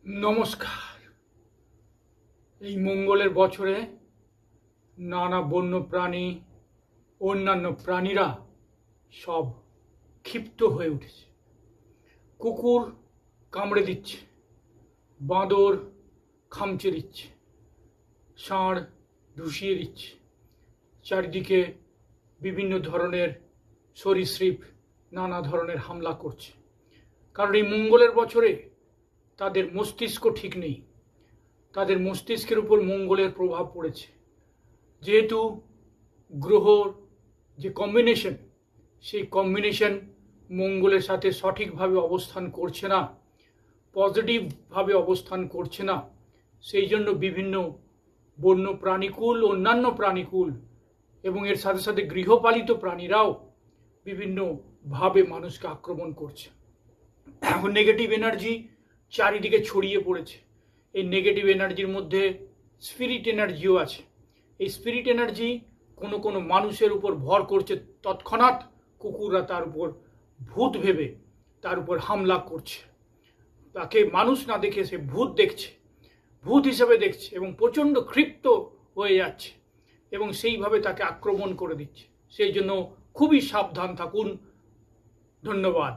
নমস্কার। এই মঙ্গলের বছরে নানা বন্য প্রাণী, অন্যান্য প্রাণীরা সব ক্ষিপ্ত হয়ে উঠেছে। কুকুর কামড়ে দিচ্ছে, বাঁদর খামচে দিচ্ছে, ষাঁড় ঢুসিয়ে দিচ্ছে, চারিদিকে বিভিন্ন ধরনের সরীসৃপ নানা ধরনের হামলা করছে। কারণ এই মঙ্গলের বছরে তাদের মস্তিষ্ক ঠিক নেই, তাদের মস্তিষ্কের উপর মঙ্গলের প্রভাব পড়েছে। যেহেতু গ্রহর যে কম্বিনেশন, সেই কম্বিনেশন মঙ্গলের সাথে সঠিকভাবে অবস্থান করছে না, পজিটিভভাবে অবস্থান করছে না, সেই জন্য বিভিন্ন বন্য প্রাণীকুল, অন্যান্য প্রাণীকুল এবং এর সাথে সাথে গৃহপালিত প্রাণীরাও বিভিন্নভাবে মানুষকে আক্রমণ করছে। এখন নেগেটিভ এনার্জি চারিদিকে ছড়িয়ে পড়েছে। এই নেগেটিভ এনার্জির মধ্যে স্পিরিট এনার্জিও আছে। এই স্পিরিট এনার্জি কোনো কোনো মানুষের উপর ভর করছে, তৎক্ষণাৎ কুকুররা তার উপর ভূত ভেবে তার উপর হামলা করছে। তাকে মানুষ না দেখে সে ভূত দেখছে, ভূত হিসেবে দেখছে এবং প্রচণ্ড ক্ষিপ্ত হয়ে যাচ্ছে এবং সেইভাবে তাকে আক্রমণ করে দিচ্ছে। সেই জন্য খুবই সাবধান থাকুন। ধন্যবাদ।